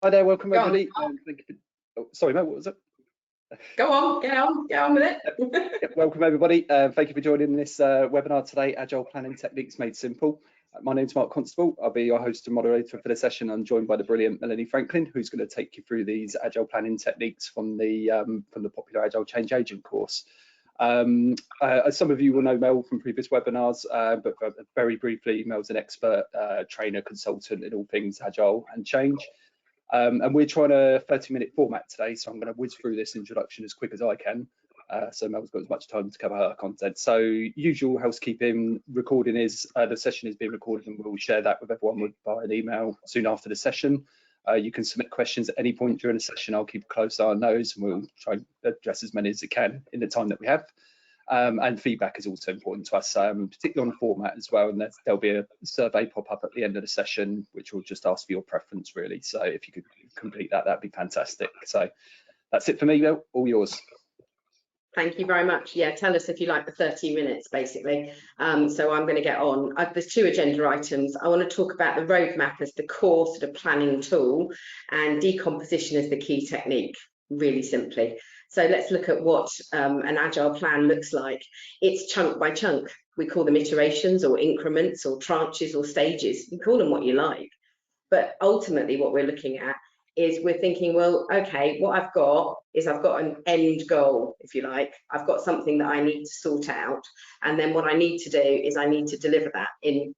Hi there, welcome Go everybody. Thank you oh, sorry, Mel, what was it? Go on, get on with it. Welcome everybody. Thank you for joining this webinar today, Agile Planning Techniques Made Simple. My name's Mark Constable. I'll be your host and moderator for the session. I'm joined by the brilliant Melanie Franklin, who's going to take you through these Agile Planning techniques from the popular Agile Change Agent course. As some of you will know Mel from previous webinars, but very briefly, Mel's an expert trainer, consultant in all things Agile and change. And we're trying a 30-minute format today, so I'm going to whiz through this introduction as quick as I can. So Mel's got as much time to cover her content. So usual housekeeping, recording is, the session is being recorded and we'll share that with everyone by an email soon after the session. You can submit questions at any point during the session. I'll keep a close eye on those and we'll try and address as many as we can in the time that we have. And feedback is also important to us, particularly on the format as well. And there'll be a survey pop up at the end of the session, which will just ask for your preference, really. So if you could complete that, that'd be fantastic. So that's it for me, Mel, all yours. Thank you very much. Yeah, tell us if you like the 30 minutes, basically. So I'm going to get on. There's two agenda items. I want to talk about the roadmap as the core sort of planning tool and decomposition as the key technique, really simply. So let's look at what an agile plan looks like. It's chunk by chunk. We call them iterations or increments or tranches or stages. You call them what you like. But ultimately what we're looking at is we're thinking, well, okay, what I've got is I've got an end goal, if you like. I've got something that I need to sort out. And then what I need to do is I need to deliver that in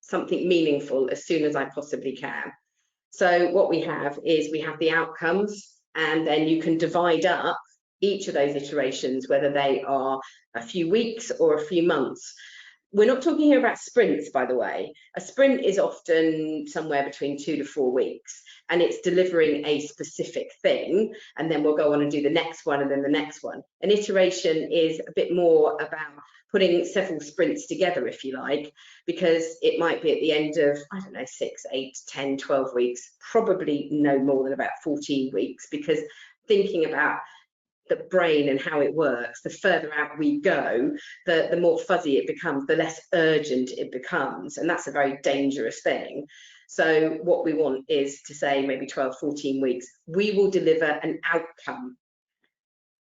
something meaningful as soon as I possibly can. So what we have is we have the outcomes, and then you can divide up each of those iterations, whether they are a few weeks or a few months. We're not talking here about sprints, by the way. A sprint is often somewhere between 2 to 4 weeks, and it's delivering a specific thing, and then we'll go on and do the next one and then the next one. An iteration is a bit more about putting several sprints together, if you like, because it might be at the end of, I don't know, 6, 8, 10, 12 weeks, probably no more than about 14 weeks, because thinking about the brain and how it works, the further out we go, the more fuzzy it becomes, the less urgent it becomes, and that's a very dangerous thing. So what we want is to say maybe 12, 14 weeks, we will deliver an outcome,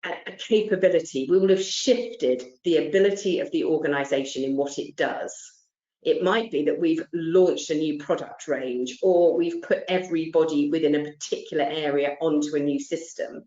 a capability. We will have shifted the ability of the organization in what it does. It might be that we've launched a new product range, or we've put everybody within a particular area onto a new system.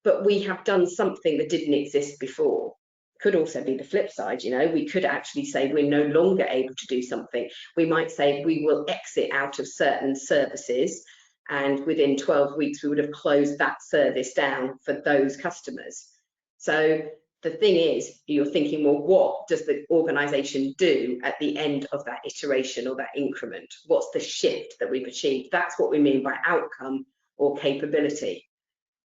But we have done something that didn't exist before. Could also be the flip side, you know, we could actually say we're no longer able to do something. We might say we will exit out of certain services, and within 12 weeks we would have closed that service down for those customers. So the thing is, you're thinking, well, what does the organization do at the end of that iteration or that increment? What's the shift that we've achieved? That's what we mean by outcome or capability.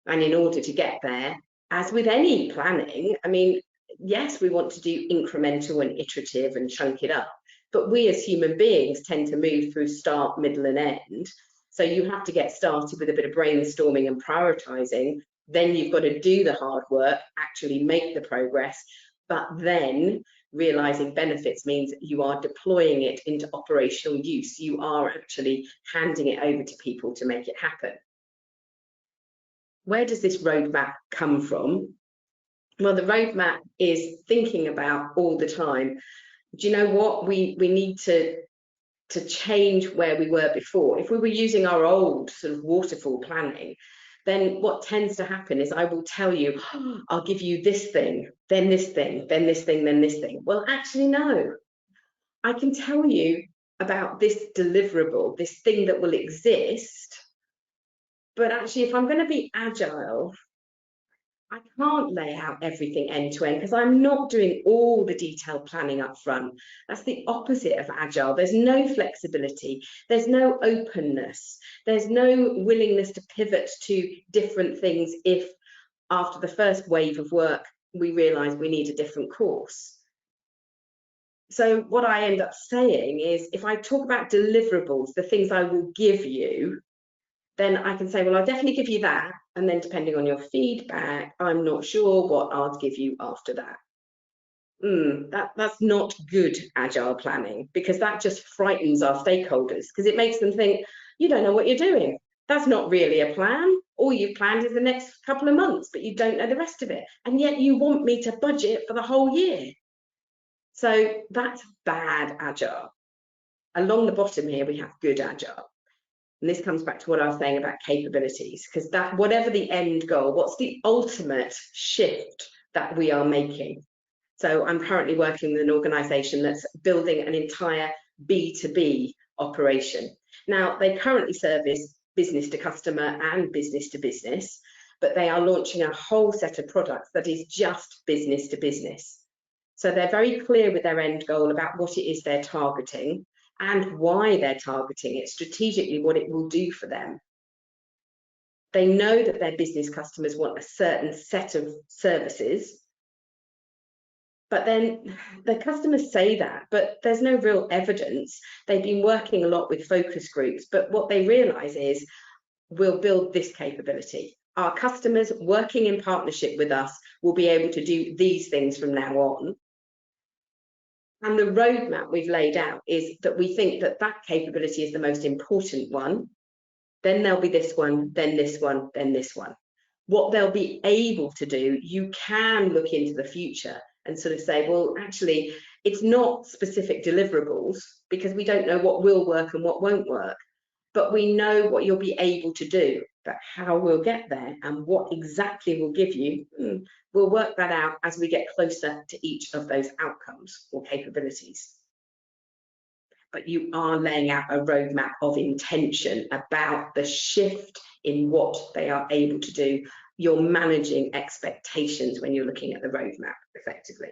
And in order to get there, as with any planning, I mean, yes, we want to do incremental and iterative and chunk it up, but we as human beings tend to move through start, middle and end. So you have to get started with a bit of brainstorming and prioritizing. Then you've got to do the hard work, actually make the progress, but then realizing benefits means you are deploying it into operational use. You are actually handing it over to people to make it happen. Where does this roadmap come from? Well, the roadmap is thinking about all the time. Do you know what? We need to change where we were before. If we were using our old sort of waterfall planning, then what tends to happen is I will tell you, oh, I'll give you this thing, then this thing, then this thing, then this thing. Well, actually, no. I can tell you about this deliverable, this thing that will exist. But actually, if I'm going to be agile, I can't lay out everything end to end because I'm not doing all the detailed planning up front. That's the opposite of agile. There's no flexibility. There's no openness. There's no willingness to pivot to different things if after the first wave of work, we realize we need a different course. So what I end up saying is if I talk about deliverables, the things I will give you, then I can say, well, I'll definitely give you that. And then depending on your feedback, I'm not sure what I'll give you after that. that's not good agile planning, because that just frightens our stakeholders, because it makes them think you don't know what you're doing. That's not really a plan. All you've planned is the next couple of months, but you don't know the rest of it. And yet you want me to budget for the whole year. So that's bad agile. Along the bottom here, we have good agile. And this comes back to what I was saying about capabilities, because that, whatever the end goal, what's the ultimate shift that we are making? So I'm currently working with an organization that's building an entire B2B operation. Now, they currently service business to customer and business to business, but they are launching a whole set of products that is just business to business. So they're very clear with their end goal about what it is they're targeting and why they're targeting it, strategically what it will do for them. They know that their business customers want a certain set of services, but then the customers say that, but there's no real evidence. They've been working a lot with focus groups, but what they realize is we'll build this capability. Our customers working in partnership with us will be able to do these things from now on. And the roadmap we've laid out is that we think that that capability is the most important one. Then there'll be this one, then this one, then this one. What they'll be able to do, you can look into the future and sort of say, well, actually, it's not specific deliverables, because we don't know what will work and what won't work, but we know what you'll be able to do. But how we'll get there and what exactly we'll give you, we'll work that out as we get closer to each of those outcomes or capabilities. But you are laying out a roadmap of intention about the shift in what they are able to do. You're managing expectations when you're looking at the roadmap effectively.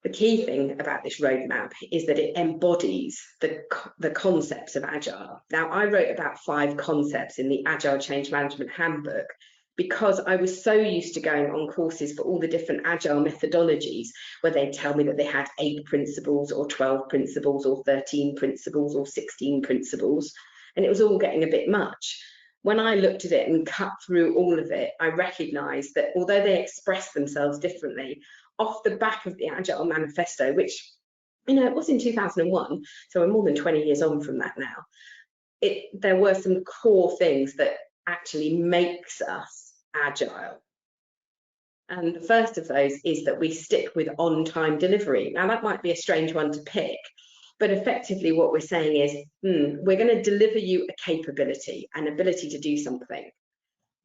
The key thing about this roadmap is that it embodies the concepts of Agile. Now, I wrote about 5 concepts in the Agile Change Management Handbook, because I was so used to going on courses for all the different Agile methodologies, where they'd tell me that they had 8 principles or 12 principles or 13 principles or 16 principles, and it was all getting a bit much. When I looked at it and cut through all of it, I recognised that although they express themselves differently, off the back of the Agile Manifesto, which, you know, it was in 2001, so we're more than 20 years on from that now, there were some core things that actually makes us agile. And the first of those is that we stick with on-time delivery. Now, that might be a strange one to pick, but effectively what we're saying is, we're going to deliver you a capability, an ability to do something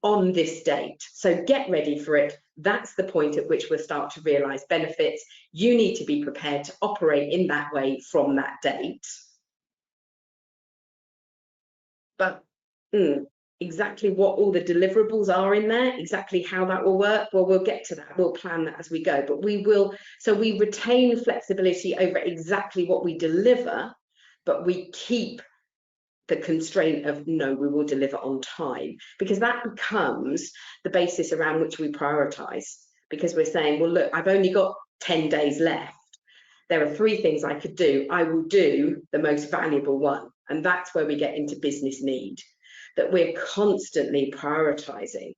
on this date. So get ready for it. That's the point at which we'll start to realize benefits. You need to be prepared to operate in that way from that date. But exactly what all the deliverables are in there, exactly how that will work, well, we'll get to that. We'll plan that as we go. But we will, so we retain flexibility over exactly what we deliver, but we keep the constraint of no, we will deliver on time, because that becomes the basis around which we prioritize. Because we're saying, well, look, I've only got 10 days left. There are 3 things I could do. I will do the most valuable one. And that's where we get into business need, that we're constantly prioritizing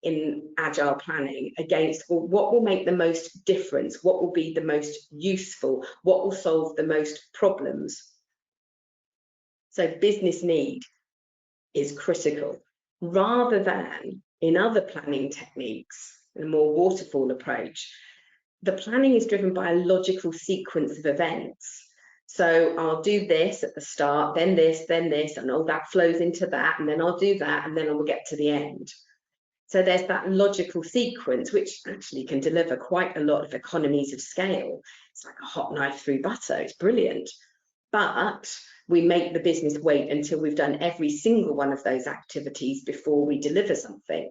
in agile planning against, well, what will make the most difference? What will be the most useful? What will solve the most problems? So business need is critical, rather than in other planning techniques, a more waterfall approach. The planning is driven by a logical sequence of events. So I'll do this at the start, then this, and all that flows into that, and then I'll do that, and then I'll get to the end. So there's that logical sequence, which actually can deliver quite a lot of economies of scale. It's like a hot knife through butter. It's brilliant. But we make the business wait until we've done every single one of those activities before we deliver something.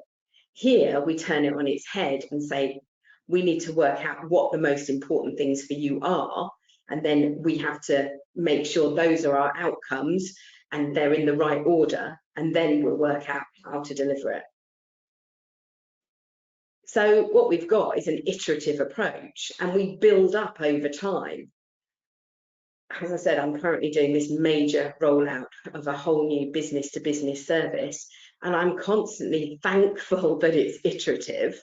Here, we turn it on its head and say, we need to work out what the most important things for you are, and then we have to make sure those are our outcomes and they're in the right order, and then we'll work out how to deliver it. So what we've got is an iterative approach, and we build up over time. As I said, I'm currently doing this major rollout of a whole new business-to-business service, and I'm constantly thankful that it's iterative,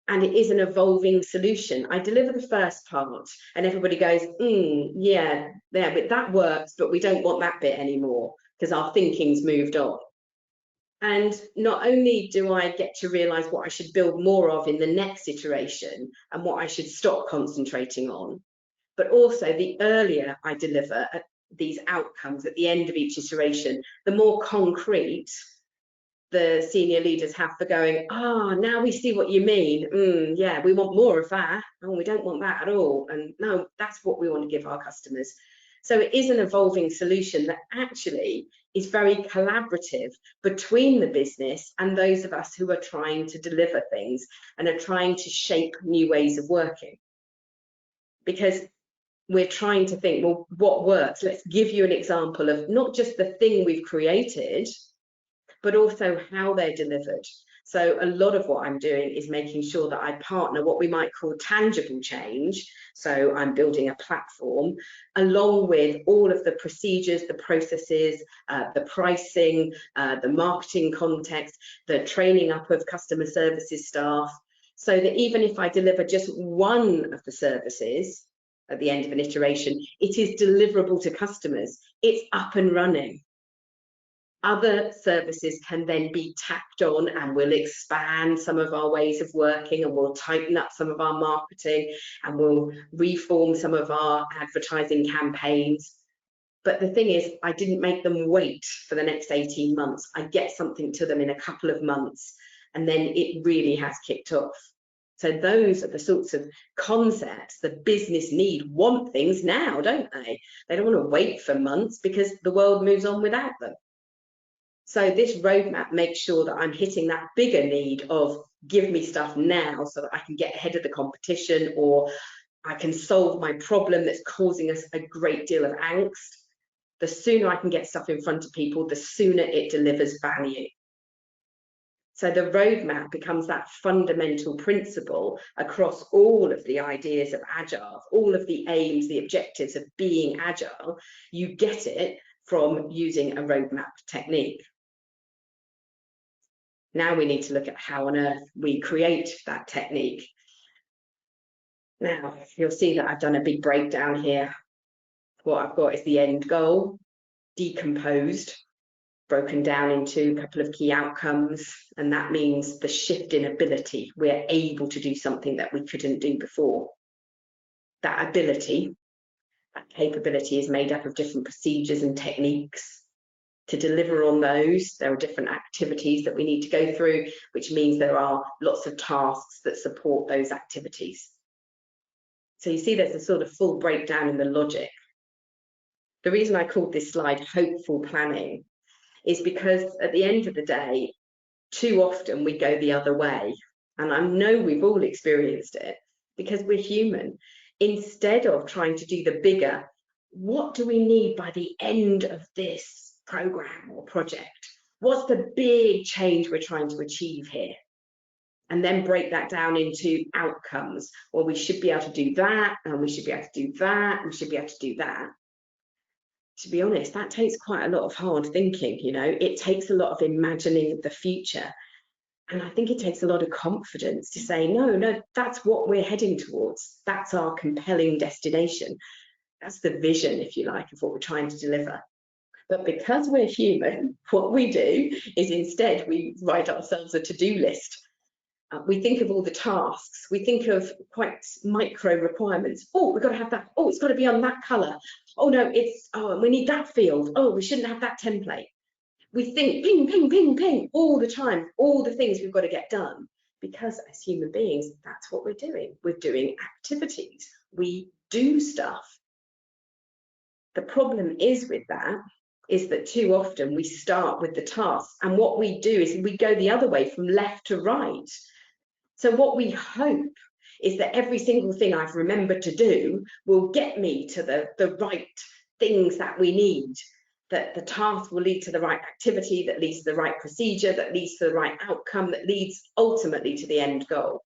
And it is an evolving solution. I deliver the first part and everybody goes, yeah, but that works, but we don't want that bit anymore because our thinking's moved on. And not only do I get to realize what I should build more of in the next iteration and what I should stop concentrating on, but also the earlier I deliver these outcomes at the end of each iteration, the more concrete the senior leaders have for going, now we see what you mean. Yeah, we want more of that. Oh, we don't want that at all. And no, that's what we want to give our customers. So it is an evolving solution that actually is very collaborative between the business and those of us who are trying to deliver things and are trying to shape new ways of working. Because we're trying to think, well, what works? Let's give you an example of not just the thing we've created, but also how they're delivered. So a lot of what I'm doing is making sure that I partner what we might call tangible change. So I'm building a platform along with all of the procedures, the processes, the pricing, the marketing context, the training up of customer services staff, so that even if I deliver just one of the services at the end of an iteration, it is deliverable to customers. It's up and running. Other services can then be tacked on and we'll expand some of our ways of working and we'll tighten up some of our marketing and we'll reform some of our advertising campaigns. But the thing is, I didn't make them wait for the next 18 months. I get something to them in a couple of months and then it really has kicked off. So those are the sorts of concepts the business want things now, don't they? They don't want to wait for months because the world moves on without them. So this roadmap makes sure that I'm hitting that bigger need of give me stuff now so that I can get ahead of the competition, or I can solve my problem that's causing us a great deal of angst. The sooner I can get stuff in front of people, the sooner it delivers value. So the roadmap becomes that fundamental principle across all of the ideas of Agile, all of the aims, the objectives of being Agile. You get it from using a roadmap technique. Now we need to look at how on earth we create that technique. Now, you'll see that I've done a big breakdown here. What I've got is the end goal, decomposed, broken down into a couple of key outcomes, and that means the shift in ability. We're able to do something that we couldn't do before. That ability, that capability is made up of different procedures and techniques. To deliver on those, there are different activities that we need to go through, which means there are lots of tasks that support those activities. So you see there's a sort of full breakdown in the logic. The reason I called this slide hopeful planning is because at the end of the day, too often we go the other way. And I know we've all experienced it because we're human. Instead of trying to do the bigger, what do we need by the end of this program or project? What's the big change we're trying to achieve here? And then break that down into outcomes. Well, we should be able to do that, and we should be able to do that, and we should be able to do that. To be honest, that takes quite a lot of hard thinking, you know. It takes a lot of imagining the future. And I think it takes a lot of confidence to say, no, that's what we're heading towards. That's our compelling destination. That's the vision, if you like, of what we're trying to deliver. But because we're human, what we do is instead we write ourselves a to-do list. We think of all the tasks. We think of quite micro requirements. Oh, we've got to have that. Oh, it's got to be on that colour. Oh, no, we need that field. Oh, we shouldn't have that template. We think ping, ping, ping, ping all the time, all the things we've got to get done. Because as human beings, that's what we're doing. We're doing activities. We do stuff. The problem is with that is that too often we start with the tasks, and what we do is we go the other way from left to right. So what we hope is that every single thing I've remembered to do will get me to the right things that we need, that the task will lead to the right activity, that leads to the right procedure, that leads to the right outcome, that leads ultimately to the end goal.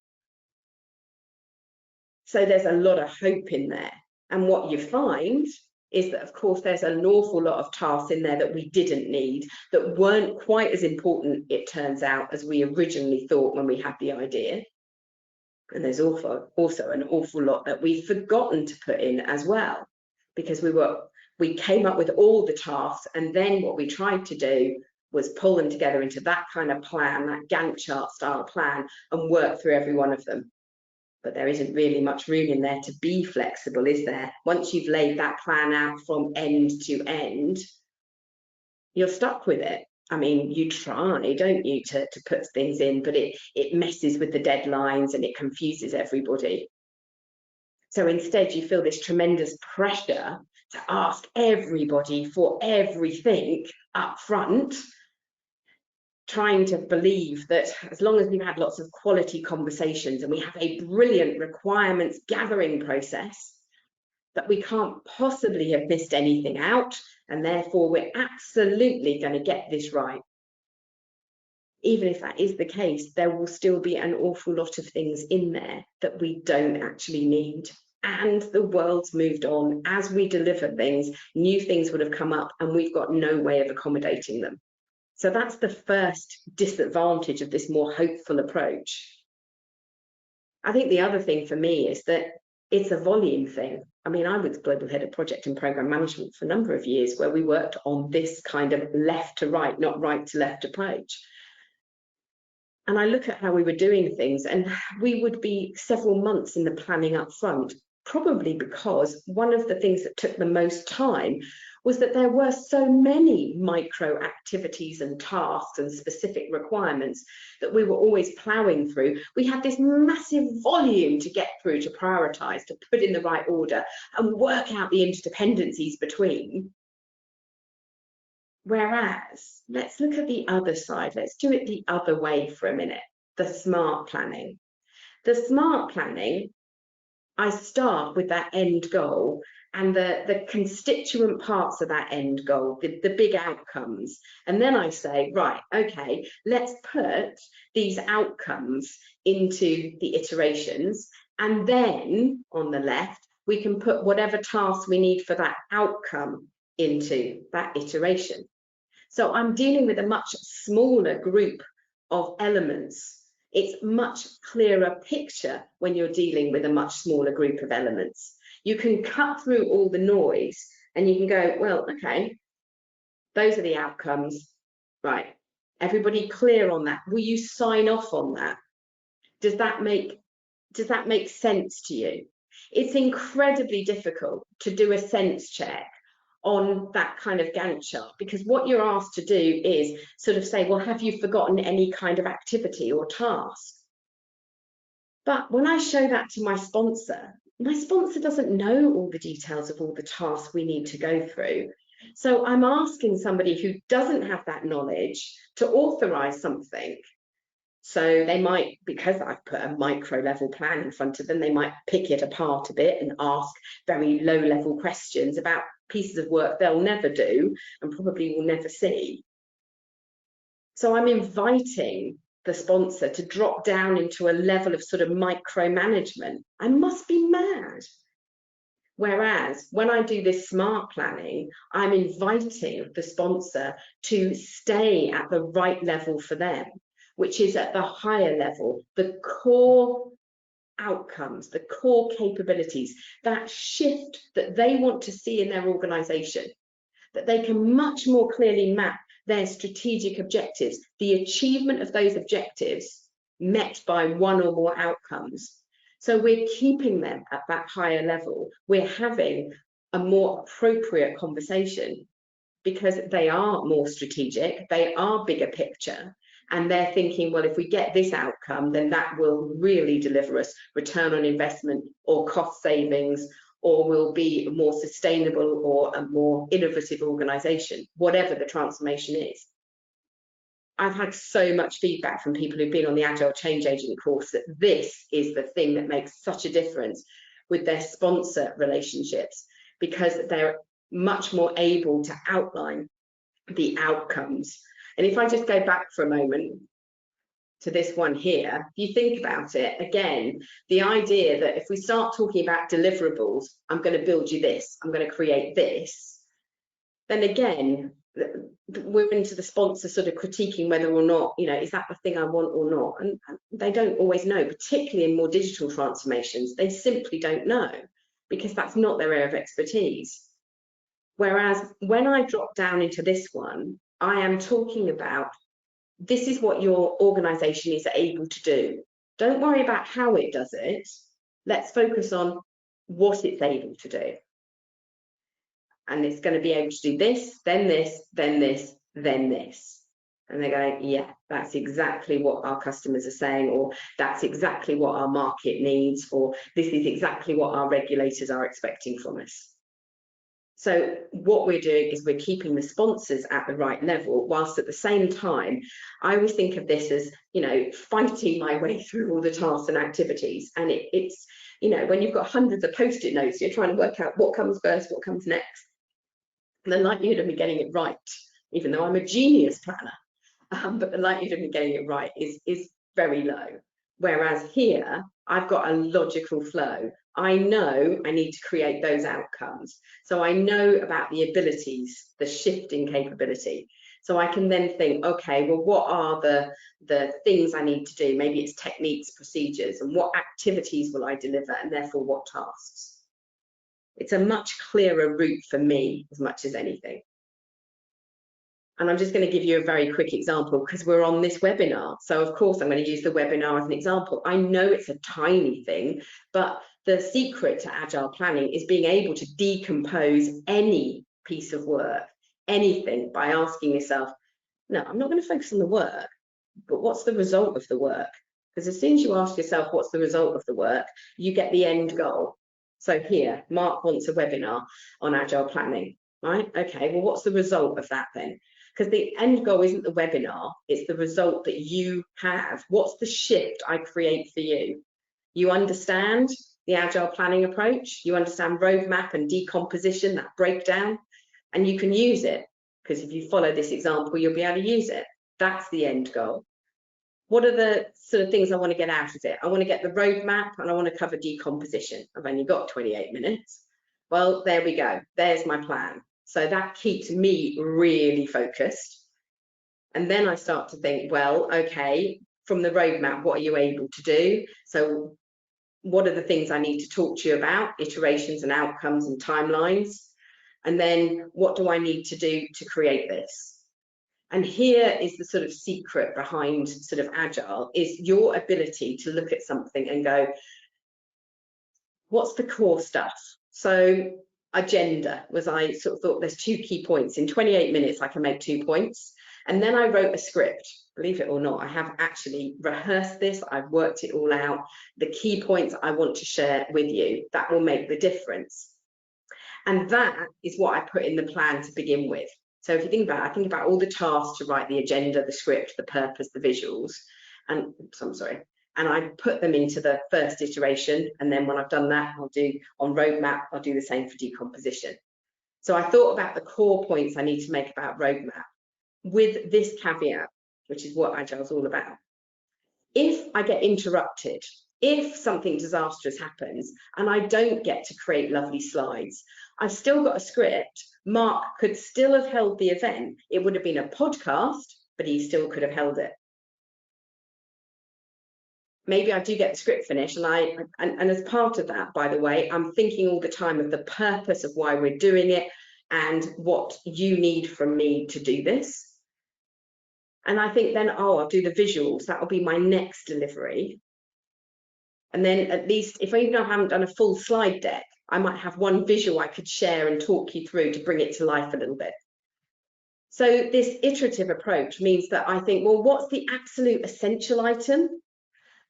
So there's a lot of hope in there. And what you find is that, of course, there's an awful lot of tasks in there that we didn't need, that weren't quite as important, it turns out, as we originally thought when we had the idea. And there's also an awful lot that we've forgotten to put in as well, because we came up with all the tasks, and then what we tried to do was pull them together into that kind of plan, that Gantt chart style plan, and work through every one of them. But there isn't really much room in there to be flexible, is there? Once you've laid that plan out from end to end, you're stuck with it. I mean, you try, don't you, to put things in, but it messes with the deadlines and it confuses everybody. So instead, you feel this tremendous pressure to ask everybody for everything up front, trying to believe that as long as we've had lots of quality conversations and we have a brilliant requirements gathering process, that we can't possibly have missed anything out, and therefore we're absolutely going to get this right. Even if that is the case, there will still be an awful lot of things in there that we don't actually need. And the world's moved on. As we deliver things, new things would have come up, and we've got no way of accommodating them. So that's the first disadvantage of this more hopeful approach. I think the other thing for me is that it's a volume thing. I mean, I was global head of project and program management for a number of years, where we worked on this kind of left to right, not right to left approach. And I look at how we were doing things, and we would be several months in the planning up front, probably because one of the things that took the most time was that there were so many micro activities and tasks and specific requirements that we were always ploughing through. We had this massive volume to get through, to prioritize, to put in the right order and work out the interdependencies between. Whereas, let's look at the other side. Let's do it the other way for a minute. The smart planning. The smart planning, I start with that end goal and the constituent parts of that end goal, the big outcomes. And then I say, right, okay, let's put these outcomes into the iterations. And then on the left, we can put whatever tasks we need for that outcome into that iteration. So I'm dealing with a much smaller group of elements. It's much clearer picture when you're dealing with a much smaller group of elements. You can cut through all the noise and you can go, well, okay, those are the outcomes. Right, everybody clear on that? Will you sign off on that? Does that make sense to you? It's incredibly difficult to do a sense check on that kind of Gantt chart, because what you're asked to do is sort of say, well, have you forgotten any kind of activity or task? But when I show that to my sponsor doesn't know all the details of all the tasks we need to go through. So I'm asking somebody who doesn't have that knowledge to authorize something. So they might, because I've put a micro level plan in front of them, they might pick it apart a bit and ask very low level questions about pieces of work they'll never do and probably will never see. So I'm inviting the sponsor to drop down into a level of sort of micromanagement. I must be mad. Whereas when I do this smart planning, I'm inviting the sponsor to stay at the right level for them, which is at the higher level, the core outcomes, the core capabilities, that shift that they want to see in their organization, that they can much more clearly map their strategic objectives, the achievement of those objectives met by one or more outcomes. So we're keeping them at that higher level. We're having a more appropriate conversation because they are more strategic, they are bigger picture, and they're thinking, well, if we get this outcome, then that will really deliver us return on investment or cost savings, or will be a more sustainable or a more innovative organization, whatever the transformation is. I've had so much feedback from people who've been on the Agile Change Agent course that this is the thing that makes such a difference with their sponsor relationships, because they're much more able to outline the outcomes. And if I just go back for a moment to this one here, if you think about it, again, the idea that if we start talking about deliverables, I'm going to build you this, I'm going to create this, then again, we're into the sponsor sort of critiquing whether or not, you know, is that the thing I want or not? And they don't always know, particularly in more digital transformations. They simply don't know because that's not their area of expertise. Whereas when I drop down into this one, I am talking about this is what your organization is able to do. Don't worry about how it does it. Let's focus on what it's able to do. And it's going to be able to do this, then this, then this, then this. And they're going, yeah, that's exactly what our customers are saying, or that's exactly what our market needs, or this is exactly what our regulators are expecting from us. So what we're doing is we're keeping the sponsors at the right level, whilst at the same time, I always think of this as, you know, fighting my way through all the tasks and activities. And it's, you know, when you've got hundreds of Post-it notes, you're trying to work out what comes first, what comes next. The likelihood of me getting it right, even though I'm a genius planner, but the likelihood of me getting it right is very low. Whereas here, I've got a logical flow. I know I need to create those outcomes. So I know about the abilities, the shifting capability. So I can then think, okay, well, what are the things I need to do? Maybe it's techniques, procedures, and what activities will I deliver, and therefore what tasks? It's a much clearer route for me as much as anything. And I'm just going to give you a very quick example because we're on this webinar. So of course, I'm going to use the webinar as an example. I know it's a tiny thing, but the secret to agile planning is being able to decompose any piece of work, anything, by asking yourself, no, I'm not going to focus on the work, but what's the result of the work? Because as soon as you ask yourself, what's the result of the work, you get the end goal. So here, Mark wants a webinar on agile planning, right? Okay, well, what's the result of that then? Because the end goal isn't the webinar, it's the result that you have. What's the shift I create for you? You understand the agile planning approach, you understand roadmap and decomposition, that breakdown, and you can use it. Because if you follow this example, you'll be able to use it. That's the end goal. What are the sort of things I want to get out of it? I want to get the roadmap and I want to cover decomposition. I've only got 28 minutes. Well, there we go. There's my plan. So that keeps me really focused. And then I start to think, well, okay, from the roadmap, what are you able to do? So what are the things I need to talk to you about? Iterations and outcomes and timelines. And then what do I need to do to create this? And here is the sort of secret behind sort of agile, is your ability to look at something and go, what's the core stuff? So agenda was, I sort of thought there's 2 key points. In 28 minutes, I can make 2 points. And then I wrote a script. Believe it or not, I have actually rehearsed this. I've worked it all out. The key points I want to share with you, that will make the difference. And that is what I put in the plan to begin with. So if you think about it, I think about all the tasks to write the agenda, the script, the purpose, the visuals, and and I put them into the first iteration. And then when I've done that, I'll do on roadmap, I'll do the same for decomposition. So I thought about the core points I need to make about roadmap with this caveat, which is what Agile is all about. If I get interrupted, if something disastrous happens and I don't get to create lovely slides, I've still got a script. Mark could still have held the event. It would have been a podcast, but he still could have held it. Maybe I do get the script finished, and as part of that, by the way, I'm thinking all the time of the purpose of why we're doing it and what you need from me to do this. And I think then, oh, I'll do the visuals. That'll be my next delivery. And then at least, if even I haven't done a full slide deck, I might have one visual I could share and talk you through to bring it to life a little bit. So this iterative approach means that I think, well, what's the absolute essential item?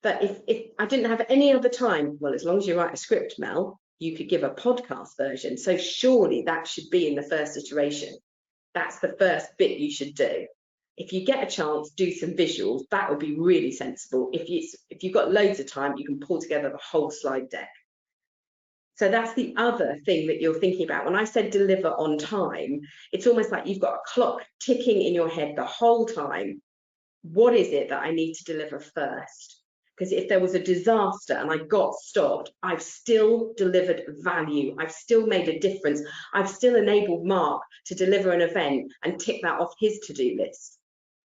But if I didn't have any other time, well, as long as you write a script, Mel, you could give a podcast version. So surely that should be in the first iteration. That's the first bit you should do. If you get a chance, do some visuals. That would be really sensible. If you've got loads of time, you can pull together the whole slide deck. So that's the other thing that you're thinking about. When I said deliver on time, it's almost like you've got a clock ticking in your head the whole time. What is it that I need to deliver first? Because if there was a disaster and I got stopped, I've still delivered value. I've still made a difference. I've still enabled Mark to deliver an event and tick that off his to-do list.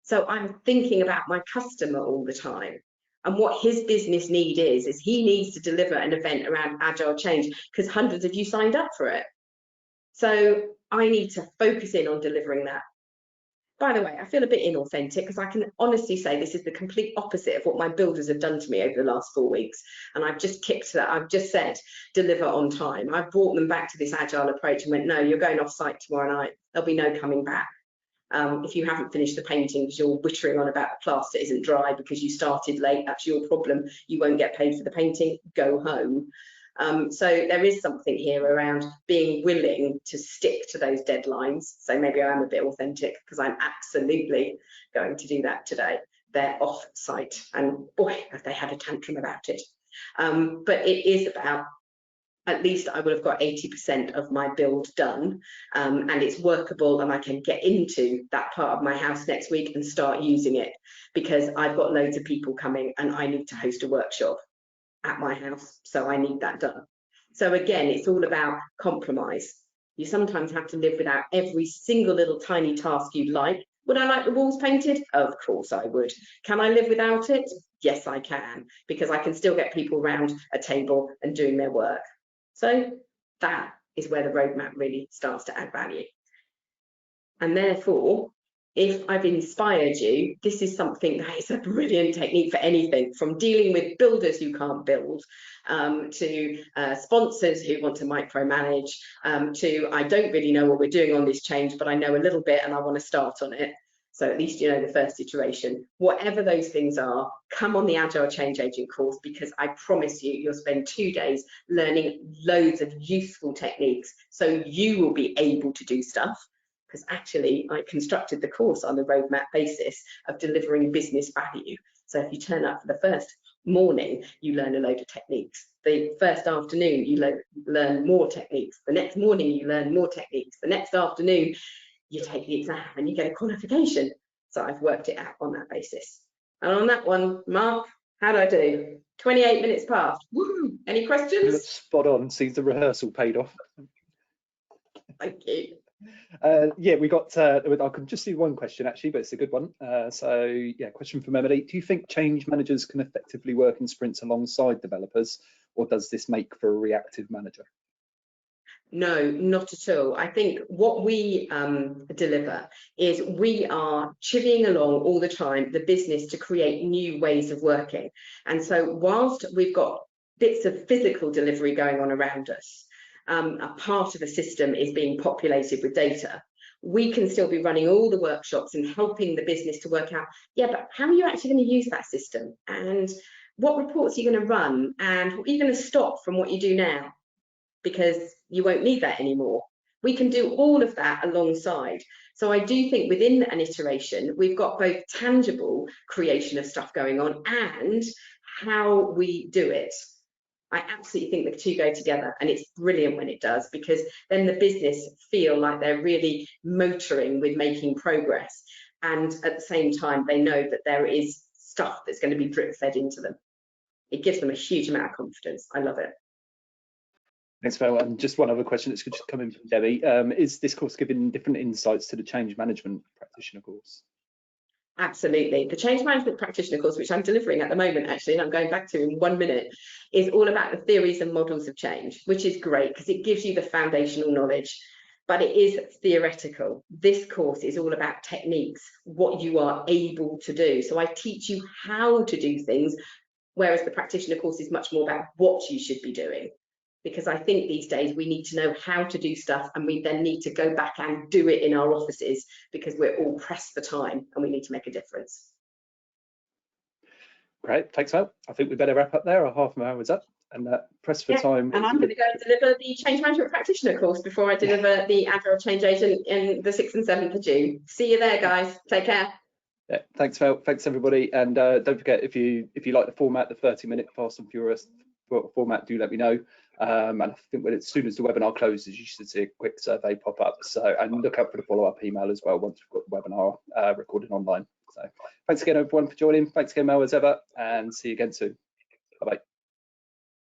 So I'm thinking about my customer all the time. And what his business need is he needs to deliver an event around agile change because hundreds of you signed up for it. So I need to focus in on delivering that. By the way, I feel a bit inauthentic because I can honestly say this is the complete opposite of what my builders have done to me over the last 4 weeks. And I've just kicked that. I've just said, deliver on time. I've brought them back to this agile approach and went, no, you're going off site tomorrow night. There'll be no coming back. If you haven't finished the painting because you're whittering on about the plaster isn't dry because you started late, that's your problem. You won't get paid for the painting, go home. So there is something here around being willing to stick to those deadlines. So maybe I am a bit authentic because I'm absolutely going to do that today. They're off site and boy, have they had a tantrum about it. But it is about, at least I will have got 80% of my build done, and it's workable and I can get into that part of my house next week and start using it because I've got loads of people coming and I need to host a workshop at my house, so I need that done. So again, it's all about compromise. You sometimes have to live without every single little tiny task you like. Would I like the walls painted? Of course I would. Can I live without it? Yes, I can, because I can still get people around a table and doing their work. So that is where the roadmap really starts to add value. And therefore, if I've inspired you, this is something that is a brilliant technique for anything, from dealing with builders who can't build, to sponsors who want to micromanage, to I don't really know what we're doing on this change, but I know a little bit and I want to start on it. So at least you know the first iteration. Whatever those things are, come on the Agile Change Agent course, because I promise you, you'll spend 2 days learning loads of useful techniques so you will be able to do stuff. Because actually I constructed the course on the roadmap basis of delivering business value. So if you turn up for the first morning, you learn a load of techniques. The first afternoon, you learn more techniques. The next morning, you learn more techniques. The next afternoon, you take the exam and you get a qualification. So I've worked it out on that basis. And on that one, Mark, how do I do? 28 minutes past. Woo! Any questions? Spot on. Seems the rehearsal paid off. Thank you. Yeah, we got, I can just do one question actually, but it's a good one. So yeah, question from Melanie. Do you think change managers can effectively work in sprints alongside developers, or does this make for a reactive manager? No, not at all. I think what we deliver is we are chivvying along all the time the business to create new ways of working. And so whilst we've got bits of physical delivery going on around us, a part of the system is being populated with data, we can still be running all the workshops and helping the business to work out, yeah, but how are you actually going to use that system? And what reports are you going to run? And what are you going to stop from what you do now? Because you won't need that anymore. We can do all of that alongside. So I do think within an iteration, we've got both tangible creation of stuff going on and how we do it. I absolutely think the two go together, and it's brilliant when it does, because then the business feel like they're really motoring with making progress. And at the same time, they know that there is stuff that's going to be drip fed into them. It gives them a huge amount of confidence. I love it. Thanks, Val. And just one other question that's just come in from Debbie. Is this course giving different insights to the change management practitioner course? Absolutely. The change management practitioner course, which I'm delivering at the moment, actually, and I'm going back to in 1 minute, is all about the theories and models of change, which is great because it gives you the foundational knowledge, but it is theoretical. This course is all about techniques, what you are able to do. So I teach you how to do things, whereas the practitioner course is much more about what you should be doing. Because I think these days we need to know how to do stuff, and we then need to go back and do it in our offices because we're all pressed for time and we need to make a difference. Great, thanks, Val. I think we better wrap up there. Our half an hour is up, and pressed for time. And I'm going to go and deliver the change management practitioner course before I deliver the Agile Change Agent in the 6th and 7th of June. See you there, guys. Take care. Yeah, thanks, Val. Thanks, everybody. And don't forget, if you like the format, the 30-minute Fast and Furious format, do let me know. And I think as soon as the webinar closes, you should see a quick survey pop up. So, and look out for the follow-up email as well once we've got the webinar recorded online. So thanks again, everyone, for joining. Thanks again, Mel, as ever, and see you again soon.